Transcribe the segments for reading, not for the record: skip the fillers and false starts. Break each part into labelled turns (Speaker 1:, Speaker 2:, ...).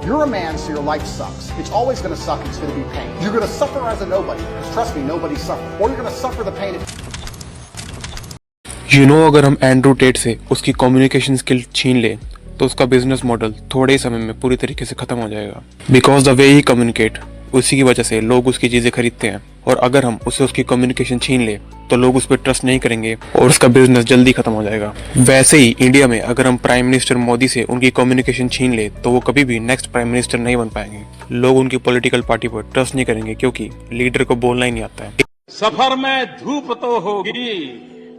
Speaker 1: You're a man, so your life sucks. It's always going to suck. It's going to be pain. You're going to suffer as a nobody, because trust me, nobody suffers. Or you're going to suffer the pain.
Speaker 2: अगर हम Andrew Tate से उसकी communication skill छीन ले तो उसका business model थोड़े ही समय में पूरी तरीके से खत्म हो जाएगा। Because the way he communicate, उसी की वजह से लोग उसकी चीजें खरीदते हैं। और अगर हम उससे उसकी कम्युनिकेशन छीन ले तो लोग उस पर ट्रस्ट नहीं करेंगे और उसका बिजनेस जल्दी खत्म हो जाएगा। वैसे ही इंडिया में अगर हम प्राइम मिनिस्टर मोदी से उनकी कम्युनिकेशन छीन ले तो वो कभी भी नेक्स्ट प्राइम मिनिस्टर नहीं बन पाएंगे। लोग उनकी पॉलिटिकल पार्टी पर ट्रस्ट नहीं करेंगे क्योंकि लीडर को बोलना ही नहीं आता है।
Speaker 3: सफर में धूप तो होगी,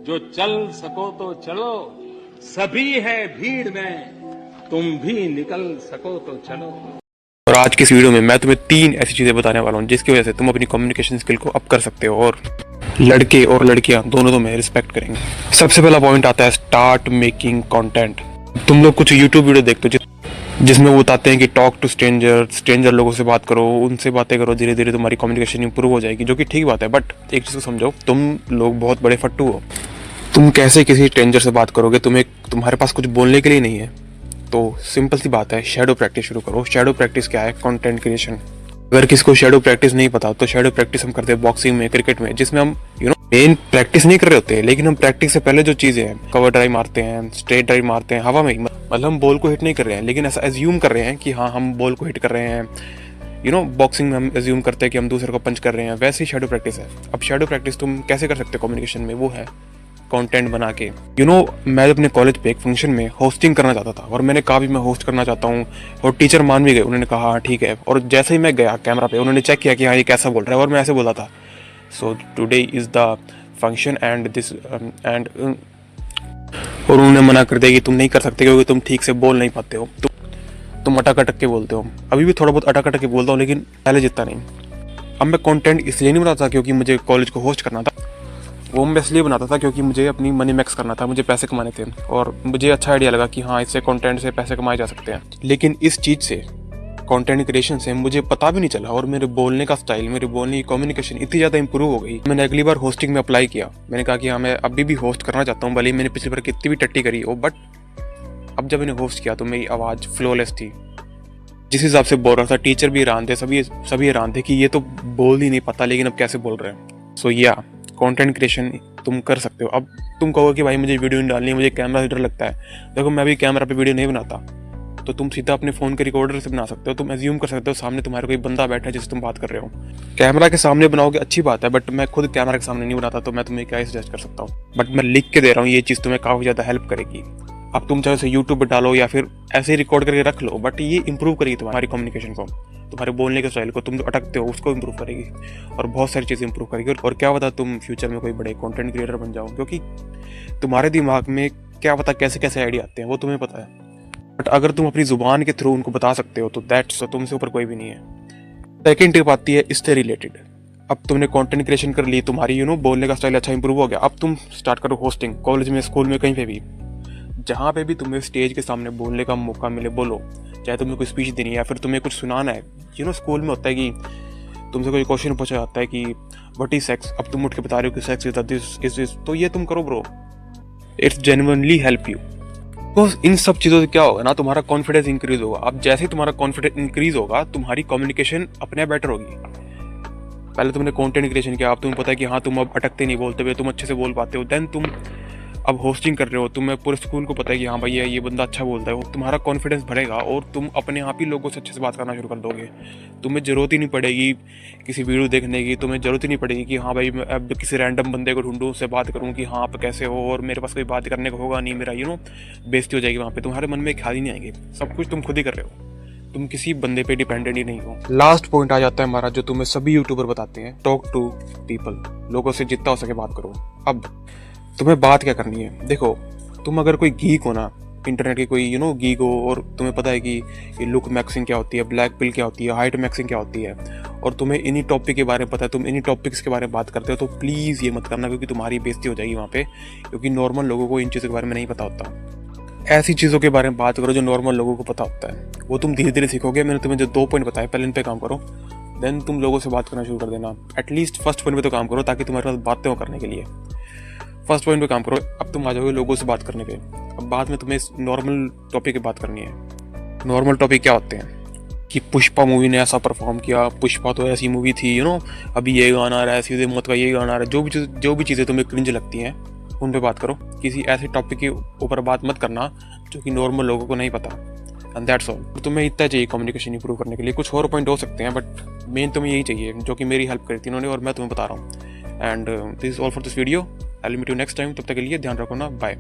Speaker 3: जो चल सको तो चलो, सभी है भीड़ में, तुम भी निकल सको तो चलो।
Speaker 2: और आज की इस वीडियो में मैं तुम्हें 3 ऐसी चीजें बताने वाला हूँ जिसकी वजह से तुम अपनी कम्युनिकेशन स्किल को अप कर सकते हो और लड़के और लड़कियां दोनों तुम्हें रिस्पेक्ट करेंगे। सबसे पहला पॉइंट आता है स्टार्ट मेकिंग कंटेंट। तुम लोग कुछ यूट्यूब वीडियो देखते हो जिसमें वो बताते हैं कि टॉक टू स्ट्रेंजर लोगों से बात करो, उनसे बातें करो, धीरे धीरे तुम्हारी कम्युनिकेशन इंप्रूव हो जाएगी, जो कि ठीक बात है। बट एक चीज को समझो, तुम लोग बहुत बड़े फट्टू हो। तुम कैसे किसी स्ट्रेंजर से बात करोगे? तुम्हारे पास कुछ बोलने के लिए नहीं है। तो सिंपल सी बात है, शैडो प्रैक्टिस शुरू करो। शैडो प्रैक्टिस क्या है? Content creation. अगर किसी को शैडो प्रैक्टिस नहीं पता तो शैडो प्रैक्टिस हम करते हैं बॉक्सिंग में, क्रिकेट में, जिसमें हम मेन प्रैक्टिस नहीं कर रहे होते, लेकिन हम प्रैक्टिस से पहले जो चीजें हैं, कवर ड्राइव मारते हैं, स्ट्रेट ड्राइव मारते हैं हवा में, मतलब हम बॉल को हिट नहीं कर रहे हैं, लेकिन ऐसा एज्यूम कर रहे हैं कि हाँ हम बॉल को हिट कर रहे हैं। बॉक्सिंग में हम एज्यूम करते हैं कि हम दूसरे को पंच कर रहे हैं। वैसे ही शैडो प्रैक्टिस है। अब शैडो प्रैक्टिस तुम कैसे कर सकते हो कम्युनिकेशन में? वो है कंटेंट बना के। मैं अपने कॉलेज पे एक फंक्शन में होस्टिंग करना चाहता था और मैंने कहा भी मैं होस्ट करना चाहता हूँ और टीचर मान भी गए। उन्होंने कहा हाँ ठीक है। और जैसे ही मैं गया कैमरा पे, उन्होंने चेक किया कि हाँ ये कैसा बोल रहा है, और मैं ऐसे बोला था, so today is the function and this and, और उन्होंने मना कर दिया कि तुम नहीं कर सकते क्योंकि तुम ठीक से बोल नहीं पाते हो, तुम अटक अटक के बोलते हो। अभी भी थोड़ा बहुत अटक अटक के बोलता हूँ, लेकिन पहले जितना नहीं। अब मैं कंटेंट इसलिए नहीं बनाता क्योंकि मुझे कॉलेज को होस्ट करना था, वो मैं इसलिए बनाता था क्योंकि मुझे अपनी मनी मैक्स करना था, मुझे पैसे कमाने थे और मुझे अच्छा आइडिया लगा कि हाँ इससे कंटेंट से पैसे कमाए जा सकते हैं। लेकिन इस चीज़ से, कंटेंट क्रिएशन से, मुझे पता भी नहीं चला और मेरे बोलने का स्टाइल, मेरी बोलने की कम्युनिकेशन इतनी ज़्यादा इंप्रूव हो गई। मैंने अगली बार होस्टिंग में अप्लाई किया। मैंने कहा कि हाँ मैं अभी भी होस्ट करना चाहता हूँ, भले ही मैंने पिछली बार कितनी भी टट्टी करी हो, बट अब जब मैंने होस्ट किया तो मेरी आवाज़ फ्लोलेस थी। जिस हिसाब से बोल रहा था, टीचर भी हैरान थे, सभी हैरान थे कि ये तो बोल ही नहीं पता, लेकिन अब कैसे बोल रहे हैं। सो या कंटेंट क्रिएशन तुम कर सकते हो। अब तुम कहोगे कि भाई मुझे वीडियो नहीं डालनी है, मुझे कैमरा से डर लगता है। देखो मैं भी कैमरा पे वीडियो नहीं बनाता, तो तुम सीधा अपने फ़ोन के रिकॉर्डर से बना सकते हो। तुम एज्यूम कर सकते हो सामने तुम्हारे कोई बंदा बैठा है जिससे तुम बात कर रहे हो। कैमरा के सामने बनाओगे अच्छी बात है, बट मैं खुद कैमरा के सामने नहीं बनाता, तो मैं तुम्हें क्या सजेस्ट कर सकता हूँ। बट मैं लिख के दे रहा हूँ, ये चीज़ तुम्हें काफ़ी ज़्यादा हेल्प करेगी। अब तुम चाहे उसे यूट्यूब पर डालो या फिर ऐसे ही रिकॉर्ड करके रख लो, बट ये इंप्रूव करेगी तुम्हारी कम्युनिकेशन को, तुम्हारे बोलने के स्टाइल को। तुम जो अटकते हो उसको इंप्रूव करेगी और बहुत सारी चीज़ें इंप्रूव करेगी। और क्या पता तुम फ्यूचर में कोई बड़े कंटेंट क्रिएटर बन जाओ, क्योंकि तुम्हारे दिमाग में क्या पता कैसे कैसे आइडिया आते हैं, वो तुम्हें पता है। बट अगर तुम अपनी जुबान के थ्रू उनको बता सकते हो तो दैट्स, तुमसे ऊपर कोई भी नहीं है। सेकेंड टिप आती है इससे रिलेटेड। अब तुमने कंटेंट क्रिएशन कर ली, तुम्हारी बोलने का स्टाइल अच्छा इंप्रूव हो गया। अब तुम स्टार्ट करो होस्टिंग। कॉलेज में, स्कूल में, कहीं पे भी, जहाँ पे भी तुम्हें स्टेज के सामने बोलने का मौका मिले, बोलो। चाहे तुम्हें कोई स्पीच देनी है या फिर तुम्हें कुछ सुनाना है। स्कूल में होता है कि तुमसे कोई क्वेश्चन पूछा जाता है कि व्हाट इज सेक्स। अब तुम उठ के बता रहे हो कि सेक्स इज दिस, तो ये तुम करो bro, it's genuinely help you. Because in सब चीज़ों से क्या होगा ना, तुम्हारा कॉन्फिडेंस इंक्रीज होगा। अब जैसे ही तुम्हारा कॉन्फिडेंस इंक्रीज होगा, तुम्हारी कम्युनिकेशन अपने बेटर होगी। पहले तुमने कंटेंट क्रिएशन किया, अब तुम्हें पता है कि हाँ तुम अब अटकते नहीं बोलते हुए, तुम अच्छे से बोल पाते हो। देन तुम अब होस्टिंग कर रहे हो, तुम्हें पूरे स्कूल को पता है कि हाँ भैया ये बंदा अच्छा बोलता है। तुम्हारा कॉन्फिडेंस बढ़ेगा और तुम अपने आप ही लोगों से अच्छे से बात करना शुरू कर दोगे। तुम्हें ज़रूरत ही नहीं पड़ेगी किसी वीडियो देखने की, तुम्हें ज़रूरत ही नहीं पड़ेगी कि हाँ भाई मैं अब किसी रैंडम बंदे को ढूंढूं, उससे बात करूँ कि हाँ आप कैसे हो, और मेरे पास कोई बात करने को होगा नहीं, मेरा बेइज्जती हो जाएगी वहाँ पर। तुम्हारे मन में ख्याल ही नहीं आएंगे, सब कुछ तुम खुद ही कर रहे हो, तुम किसी बंदे पे डिपेंडेंट ही नहीं हो। लास्ट पॉइंट आ जाता है हमारा, जो तुम्हें सभी यूट्यूबर बताते हैं, टॉक टू पीपल। लोगों से जितना हो सके बात करो। अब तुम्हें बात क्या करनी है? देखो, तुम अगर कोई गीक हो ना, इंटरनेट की कोई गीक हो, और तुम्हें पता है कि ये लुक मैक्सिंग क्या होती है, ब्लैक पिल क्या होती है, हाइट मैक्सिंग क्या होती है, और तुम्हें इन्हीं टॉपिक के बारे में पता है, तुम इन्हीं टॉपिक्स के बारे में बात करते हो, तो प्लीज़ ये मत करना, क्योंकि तुम्हारी बेइज्जती हो जाएगी वहाँ पे, क्योंकि नॉर्मल लोगों को इन चीज़ों के बारे में नहीं पता होता। ऐसी चीज़ों के बारे में बात करो जो नॉर्मल लोगों को पता होता है, वो तुम धीरे धीरे सीखोगे। मैंने तुम्हें जो 2 पॉइंट बताए, पहले इन पे काम करो, देन तुम लोगों से बात करना शुरू कर देना। एटलीस्ट फर्स्ट पॉइंट पे तो काम करो, ताकि तुम्हारे पास बातें हो करने के लिए। फर्स्ट पॉइंट पे काम करो, अब तुम आ जाओगे लोगों से बात करने पे। अब बाद में तुम्हें नॉर्मल टॉपिक की बात करनी है। नॉर्मल टॉपिक क्या होते हैं? कि पुष्पा मूवी ने ऐसा परफॉर्म किया, पुष्पा तो ऐसी मूवी थी, अभी ये गाना आ रहा है, सीधे मौत का ये गाना आ रहा है, जो भी चीज़ें तुम्हें क्रिंज लगती हैं उन पे बात करो। किसी ऐसे टॉपिक के ऊपर बात मत करना जो कि नॉर्मल लोगों को नहीं पता। And that's all. तुम्हें इतना चाहिए कम्युनिकेशन इंप्रूव करने के लिए। कुछ और पॉइंट हो सकते हैं बट मेन तुम्हें यही चाहिए जो कि मेरी हेल्प करी थी इन्होंने और मैं तुम्हें बता रहा हूँ। And this is all for this video. I will meet you next time. तब तक के लिए ध्यान रखो ना। बाय।